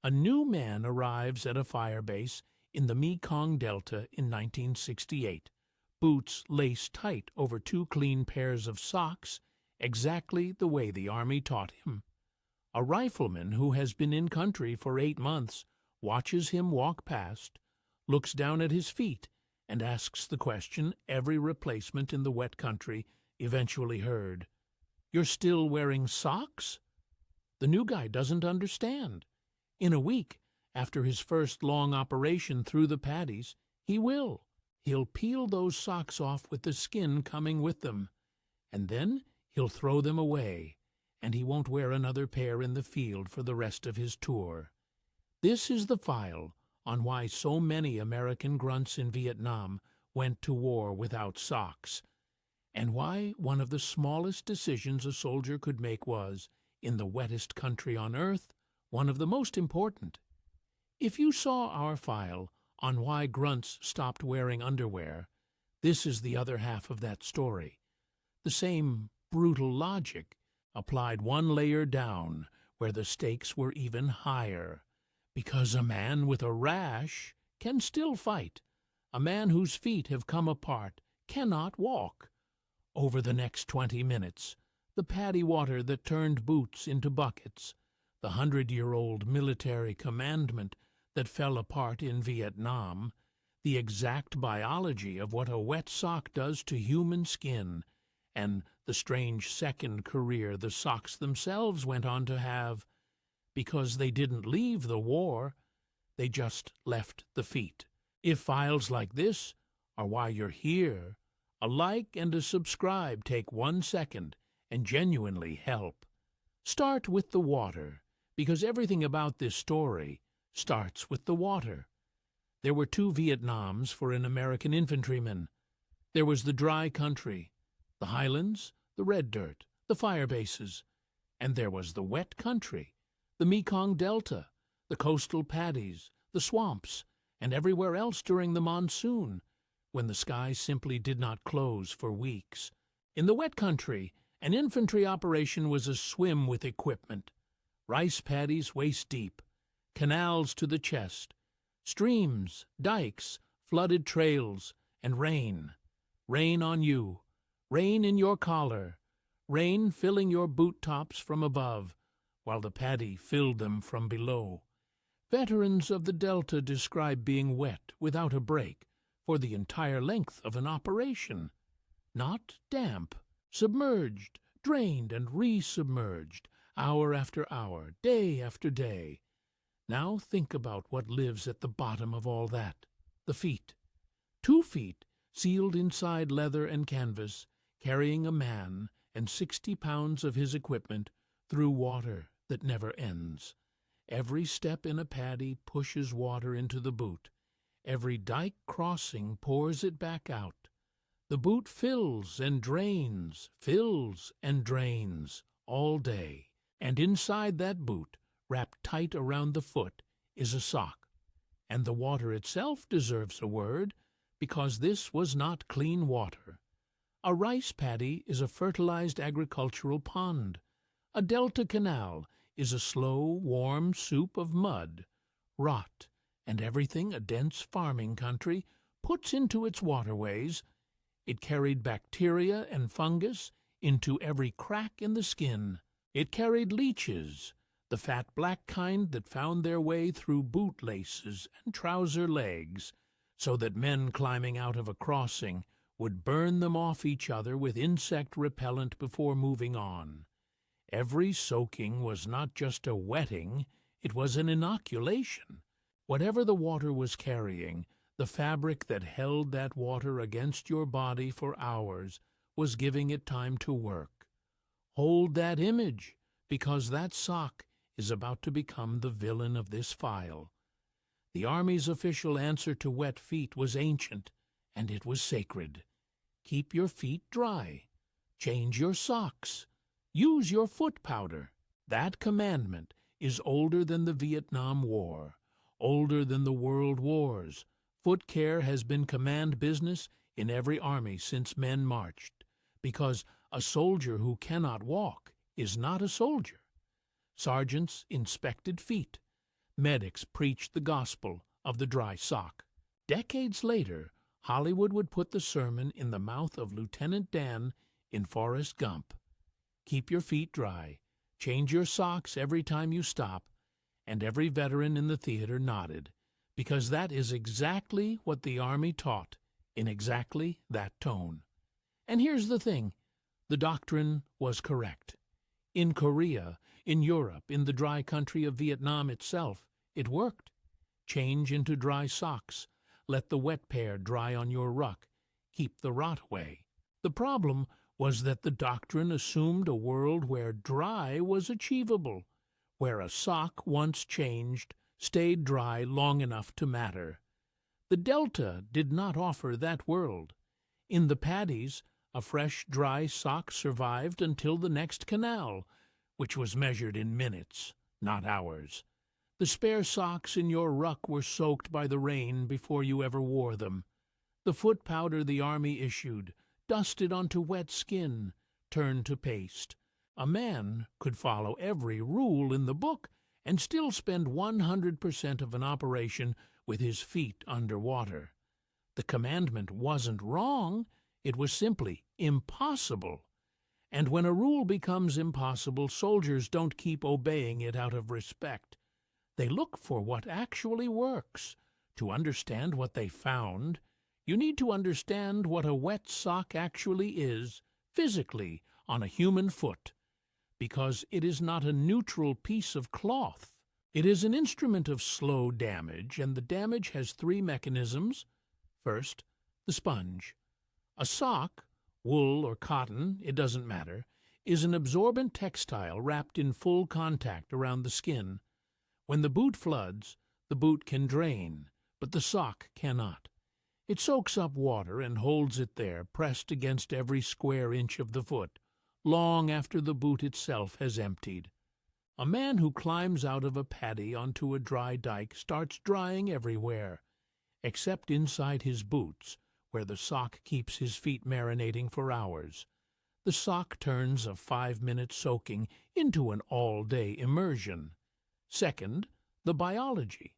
A new man arrives at a fire base in the Mekong Delta in 1968, boots laced tight over 2 clean pairs of socks, exactly the way the Army taught him. A rifleman who has been in country for 8 months watches him walk past, looks down at his feet, and asks the question every replacement in the wet country eventually heard. "You're still wearing socks?" The new guy doesn't understand. In a week, after his first long operation through the paddies, he will. He'll peel those socks off with the skin coming with them, and then he'll throw them away, and he won't wear another pair in the field for the rest of his tour. This is the file on why so many American grunts in Vietnam went to war without socks, and why one of the smallest decisions a soldier could make was, in the wettest country on earth, one of the most important. If you saw our file on why grunts stopped wearing underwear, this is the other half of that story. The same brutal logic applied one layer down, where the stakes were even higher. Because a man with a rash can still fight. A man whose feet have come apart cannot walk. Over the next 20 minutes, the paddy water that turned boots into buckets, the 100-year-old military commandment that fell apart in Vietnam, the exact biology of what a wet sock does to human skin, and the strange second career the socks themselves went on to have, because they didn't leave the war, they just left the feet. If files like this are why you're here, a like and a subscribe take 1 second and genuinely help. Start with the water, because everything about this story starts with the water. There were 2 Vietnams for an American infantryman. There was the dry country, the highlands, the red dirt, the fire bases, and there was the wet country, the Mekong Delta, the coastal paddies, the swamps, and everywhere else during the monsoon, when the sky simply did not close for weeks. In the wet country, an infantry operation was a swim with equipment. Rice paddies waist-deep, canals to the chest, streams, dikes, flooded trails, and rain. Rain on you, rain in your collar, rain filling your boot tops from above, while the paddy filled them from below. Veterans of the Delta describe being wet without a break for the entire length of an operation. Not damp, submerged, drained and resubmerged, hour after hour, day after day. Now think about what lives at the bottom of all that. The feet. 2 feet, sealed inside leather and canvas, carrying a man and 60 pounds of his equipment through water that never ends. Every step in a paddy pushes water into the boot. Every dike crossing pours it back out. The boot fills and drains all day. And inside that boot, wrapped tight around the foot, is a sock. And the water itself deserves a word, because this was not clean water. A rice paddy is a fertilized agricultural pond. A delta canal is a slow, warm soup of mud, rot, and everything a dense farming country puts into its waterways. It carried bacteria and fungus into every crack in the skin. It carried leeches, the fat black kind that found their way through boot laces and trouser legs, so that men climbing out of a crossing would burn them off each other with insect repellent before moving on. Every soaking was not just a wetting, it was an inoculation. Whatever the water was carrying, the fabric that held that water against your body for hours was giving it time to work. Hold that image, because that sock is about to become the villain of this file. The Army's official answer to wet feet was ancient, and it was sacred. Keep your feet dry. Change your socks. Use your foot powder. That commandment is older than the Vietnam War, older than the World Wars. Foot care has been command business in every army since men marched, because a soldier who cannot walk is not a soldier. Sergeants inspected feet. medics preached the gospel of the dry sock. Decades later, Hollywood would put the sermon in the mouth of Lieutenant Dan in Forrest Gump. Keep your feet dry, change your socks every time you stop, and every veteran in the theater nodded, because that is exactly what the Army taught, in exactly that tone. And here's the thing, the doctrine was correct. In Korea, in Europe, in the dry country of Vietnam itself, it worked. Change into dry socks. Let the wet pair dry on your ruck. Keep the rot away. The problem was that the doctrine assumed a world where dry was achievable, where a sock once changed stayed dry long enough to matter. The Delta did not offer that world. In the paddies, a fresh, dry sock survived until the next canal, which was measured in minutes, not hours. The spare socks in your ruck were soaked by the rain before you ever wore them. The foot powder the Army issued, dusted onto wet skin, turned to paste. A man could follow every rule in the book and still spend 100% of an operation with his feet under water. The commandment wasn't wrong, it was simply impossible. And when a rule becomes impossible, soldiers don't keep obeying it out of respect. They look for what actually works. To understand what they found, you need to understand what a wet sock actually is, physically, on a human foot. Because it is not a neutral piece of cloth. It is an instrument of slow damage, and the damage has three mechanisms. First, the sponge. A sock, wool or cotton, it doesn't matter, is an absorbent textile wrapped in full contact around the skin. When the boot floods, the boot can drain, but the sock cannot. It soaks up water and holds it there, pressed against every square inch of the foot, long after the boot itself has emptied. A man who climbs out of a paddy onto a dry dike starts drying everywhere, except inside his boots, where the sock keeps his feet marinating for hours. The sock turns a 5-minute soaking into an all-day immersion. Second, the biology.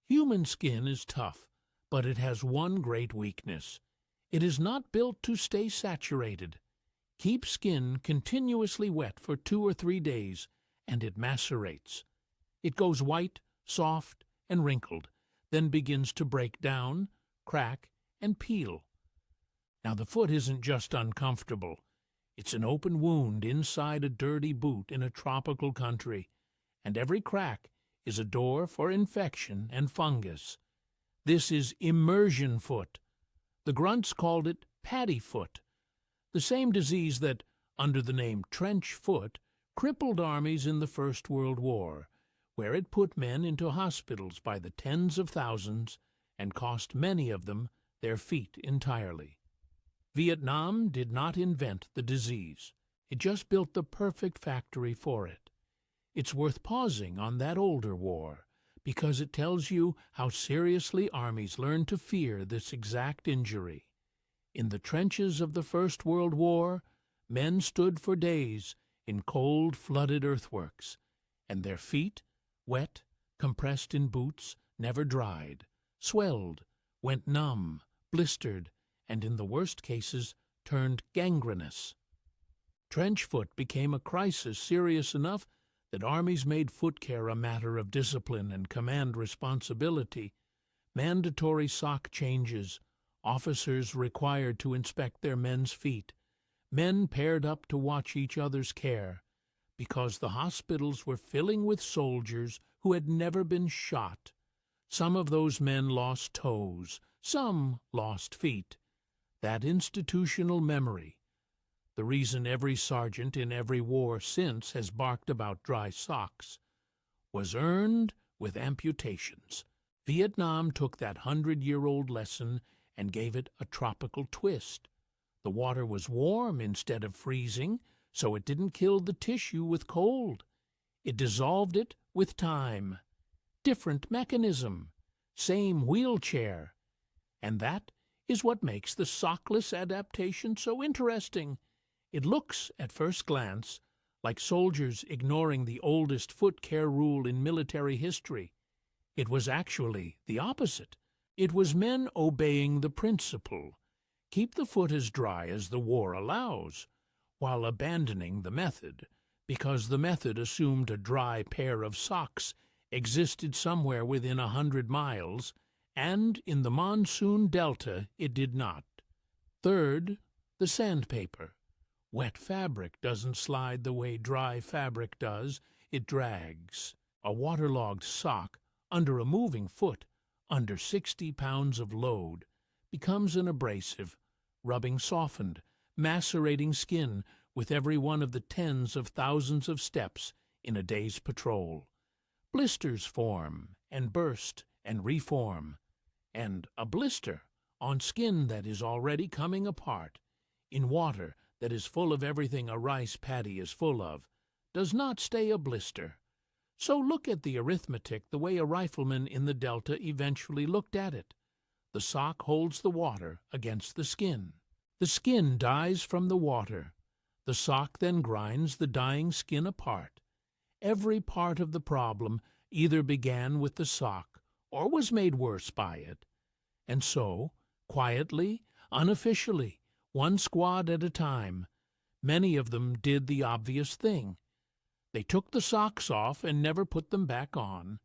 Human skin is tough, but it has one great weakness. It is not built to stay saturated. Keep skin continuously wet for 2 or 3 days, and it macerates. It goes white, soft, and wrinkled, then begins to break down, crack, and peel. Now the foot isn't just uncomfortable. It's an open wound inside a dirty boot in a tropical country, and every crack is a door for infection and fungus. This is immersion foot. The Grunts called it paddy foot, the same disease that, under the name trench foot, crippled armies in the First World War, where it put men into hospitals by the tens of thousands and cost many of them their feet entirely. Vietnam did not invent the disease. It just built the perfect factory for it. It's worth pausing on that older war, because it tells you how seriously armies learned to fear this exact injury. In the trenches of the First World War, men stood for days in cold, flooded earthworks, and their feet, wet, compressed in boots, never dried, swelled, went numb, blistered, and in the worst cases turned gangrenous. Trench foot became a crisis serious enough that armies made foot care a matter of discipline and command responsibility. Mandatory sock changes, officers required to inspect their men's feet, men paired up to watch each other's care, because the hospitals were filling with soldiers who had never been shot. Some of those men lost toes, some lost feet. That institutional memory, the reason every sergeant in every war since has barked about dry socks, was earned with amputations. Vietnam took that 100-year-old lesson and gave it a tropical twist. The water was warm instead of freezing, so it didn't kill the tissue with cold. It dissolved it with time. Different mechanism, same wheelchair. And that is what makes the sockless adaptation so interesting. It looks, at first glance, like soldiers ignoring the oldest foot care rule in military history. It was actually the opposite. It was men obeying the principle. Keep the foot as dry as the war allows, while abandoning the method, because the method assumed a dry pair of socks existed somewhere within 100 miles, and in the monsoon delta it did not. Third, the sandpaper. Wet fabric doesn't slide the way dry fabric does, it drags. A waterlogged sock under a moving foot, under 60 pounds of load, becomes an abrasive, rubbing softened, macerating skin with every one of the tens of thousands of steps in a day's patrol. Blisters form and burst and reform, and a blister on skin that is already coming apart, in water that is full of everything a rice paddy is full of, does not stay a blister. So look at the arithmetic the way a rifleman in the Delta eventually looked at it. The sock holds the water against the skin. The skin dies from the water. The sock then grinds the dying skin apart. Every part of the problem either began with the sock or was made worse by it. And so, quietly, unofficially, one squad at a time, many of them did the obvious thing. They took the socks off and never put them back on.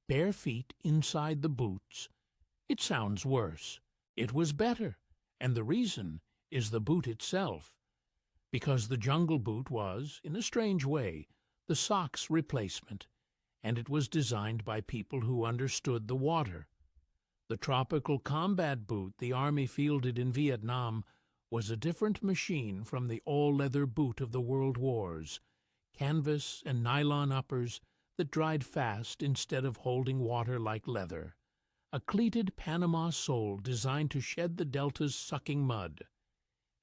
Bare feet inside the boots. It sounds worse. It was better, and the reason is the boot itself. Because the jungle boot was, in a strange way, the sock's replacement, and it was designed by people who understood the water. The tropical combat boot the Army fielded in Vietnam was a different machine from the all-leather boot of the World Wars, canvas and nylon uppers that dried fast instead of holding water like leather, a cleated Panama sole designed to shed the Delta's sucking mud,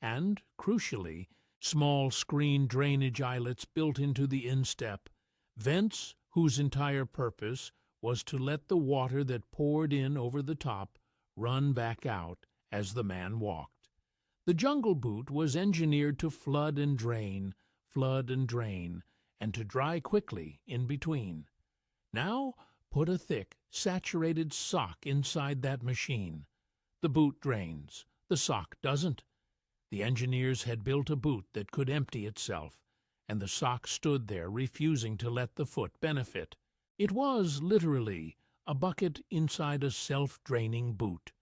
and, crucially, small screen drainage eyelets built into the instep, vents whose entire purpose was to let the water that poured in over the top run back out as the man walked. The jungle boot was engineered to flood and drain, and to dry quickly in between. Now put a thick, saturated sock inside that machine. The boot drains, the sock doesn't. The engineers had built a boot that could empty itself, and the sock stood there refusing to let the foot benefit. It was, literally, a bucket inside a self-draining boot.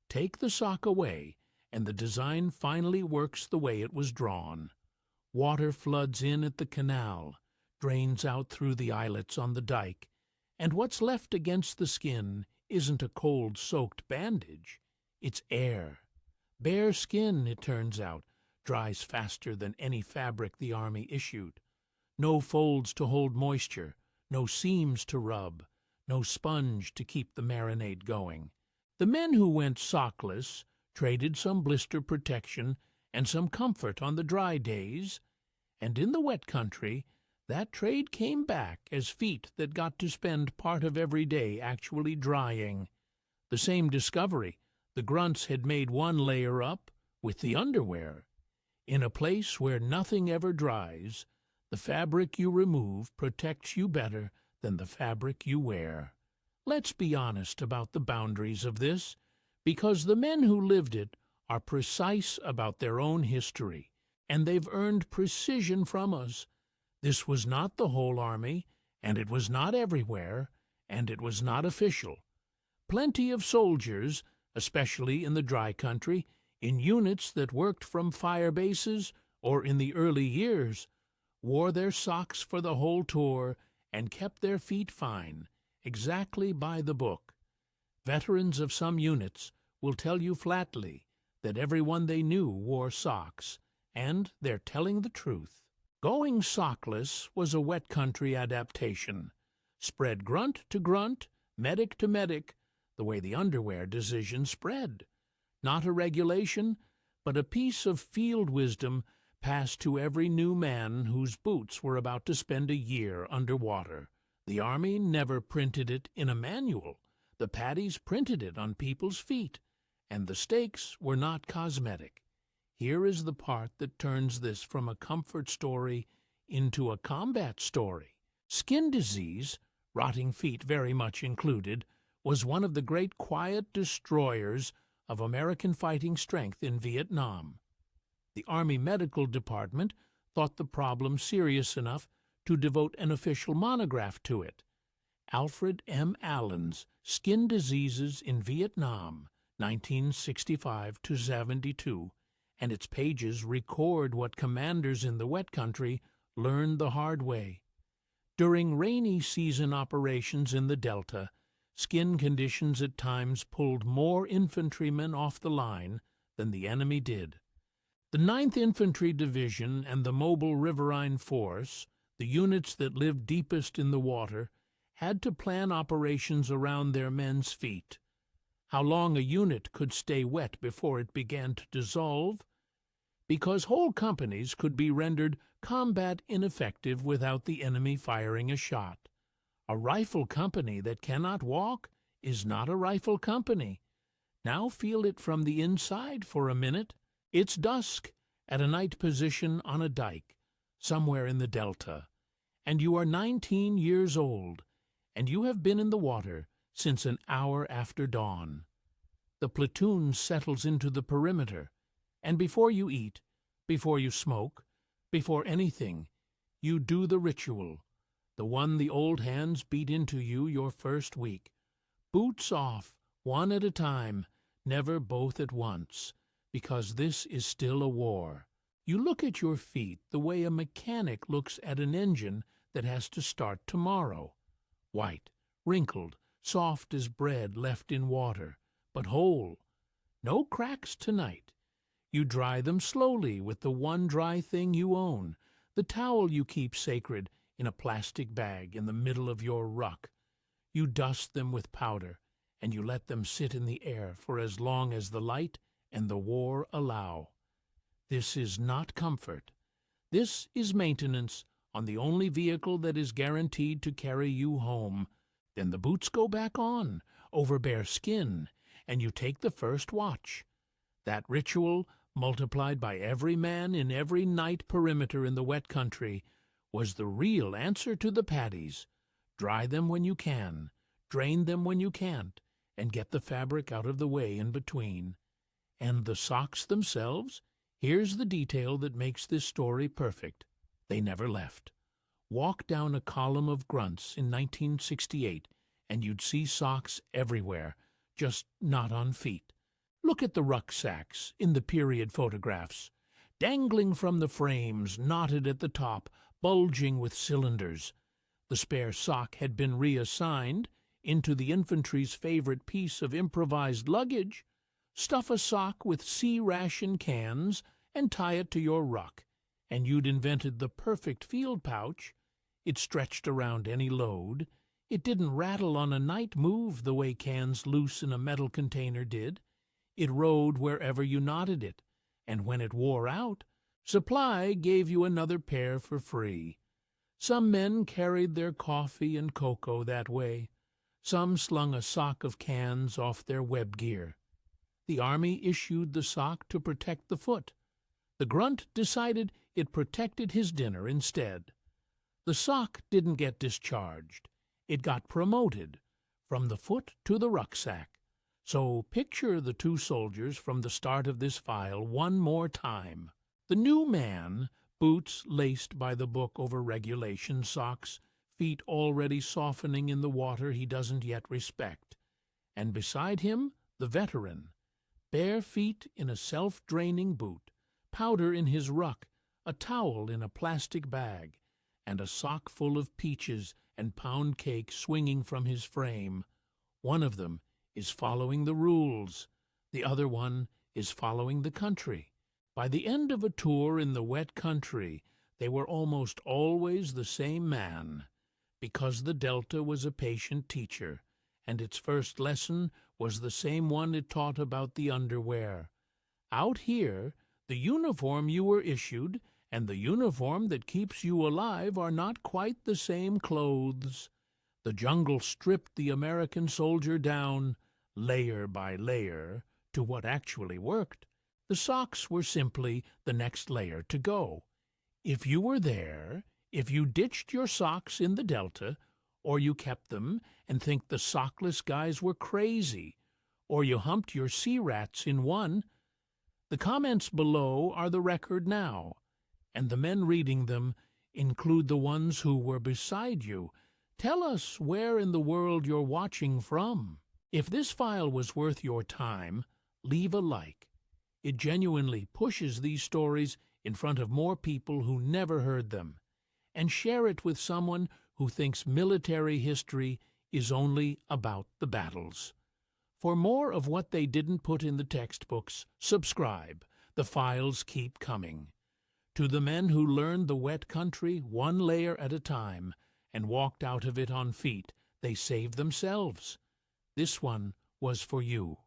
Take the sock away, and the design finally works the way it was drawn. Water floods in at the canal, drains out through the eyelets on the dike, and what's left against the skin isn't a cold-soaked bandage. It's air. Bare skin, it turns out, dries faster than any fabric the Army issued. No folds to hold moisture, no seams to rub, no sponge to keep the marinade going. The men who went sockless traded some blister protection and some comfort on the dry days, and in the wet country that trade came back as feet that got to spend part of every day actually drying. The same discovery, the Grunts had made one layer up with the underwear. In a place where nothing ever dries, the fabric you remove protects you better than the fabric you wear. Let's be honest about the boundaries of this, because the men who lived it are precise about their own history, and they've earned precision from us. This was not the whole Army, and it was not everywhere, and it was not official. Plenty of soldiers, especially in the dry country, in units that worked from fire bases or in the early years, wore their socks for the whole tour and kept their feet fine, exactly by the book. Veterans of some units will tell you flatly that everyone they knew wore socks, and they're telling the truth. Going sockless was a wet country adaptation. Spread grunt to grunt, medic to medic, the way the underwear decision spread. Not a regulation, but a piece of field wisdom passed to every new man whose boots were about to spend a year underwater. The Army never printed it in a manual. The paddies printed it on people's feet, and the stakes were not cosmetic. Here is the part that turns this from a comfort story into a combat story. Skin disease, rotting feet very much included, was one of the great quiet destroyers of American fighting strength in Vietnam. The Army Medical Department thought the problem serious enough to devote an official monograph to it. Alfred M. Allen's Skin Diseases in Vietnam, 1965–72, and its pages record what commanders in the wet country learned the hard way. During rainy season operations in the Delta, skin conditions at times pulled more infantrymen off the line than the enemy did. The 9th Infantry Division and the mobile Riverine Force, the units that lived deepest in the water, had to plan operations around their men's feet. How long a unit could stay wet before it began to dissolve? Because whole companies could be rendered combat ineffective without the enemy firing a shot. A rifle company that cannot walk is not a rifle company. Now feel it from the inside for a minute. It's dusk at a night position on a dike, somewhere in the Delta, and you are 19 years old, and you have been in the water since an hour after dawn. The platoon settles into the perimeter, and before you eat, before you smoke, before anything, you do the ritual, the one the old hands beat into you your first week. Boots off, one at a time, never both at once, because this is still a war. You look at your feet the way a mechanic looks at an engine that has to start tomorrow. White, wrinkled, soft as bread left in water, but whole. No cracks tonight. You dry them slowly with the one dry thing you own, the towel you keep sacred in a plastic bag in the middle of your ruck. You dust them with powder, and you let them sit in the air for as long as the light and the war allow. This is not comfort. This is maintenance on the only vehicle that is guaranteed to carry you home. Then the boots go back on, over bare skin, and you take the first watch. That ritual, multiplied by every man in every night perimeter in the wet country, was the real answer to the paddies. Dry them when you can, drain them when you can't, and get the fabric out of the way in between. And the socks themselves? Here's the detail that makes this story perfect. They never left. Walk down a column of Grunts in 1968, and you'd see socks everywhere, just not on feet. Look at the rucksacks in the period photographs, dangling from the frames, knotted at the top, bulging with cylinders. The spare sock had been reassigned into the infantry's favorite piece of improvised luggage. Stuff a sock with C-ration cans and tie it to your ruck, and you'd invented the perfect field pouch. It stretched around any load. It didn't rattle on a night move the way cans loose in a metal container did. It rode wherever you knotted it, and when it wore out, supply gave you another pair for free. Some men carried their coffee and cocoa that way. Some slung a sock of cans off their web gear. The Army issued the sock to protect the foot. The Grunt decided it protected his dinner instead. The sock didn't get discharged. It got promoted from the foot to the rucksack. So picture the two soldiers from the start of this file one more time. The new man, boots laced by the book over regulation socks, feet already softening in the water he doesn't yet respect. And beside him, the veteran, bare feet in a self-draining boot, powder in his ruck, a towel in a plastic bag, and a sock full of peaches and pound cake swinging from his frame. One of them is following the rules. The other one is following the country. By the end of a tour in the wet country, they were almost always the same man, because the Delta was a patient teacher, and its first lesson was the same one it taught about the underwear. Out here, the uniform you were issued and the uniform that keeps you alive are not quite the same clothes. The jungle stripped the American soldier down, layer by layer, to what actually worked. The socks were simply the next layer to go. If you were there, If you ditched your socks in the Delta, or you kept them and think the sockless guys were crazy, or you humped your sea rats in one, the comments below are the record now, and the men reading them include the ones who were beside you. Tell us where in the world you're watching from. If this file was worth your time, leave a like. It genuinely pushes these stories in front of more people who never heard them, and share it with someone who thinks military history is only about the battles. For more of what they didn't put in the textbooks, subscribe. The files keep coming. To the men who learned the wet country one layer at a time and walked out of it on feet, they saved themselves. This one was for you.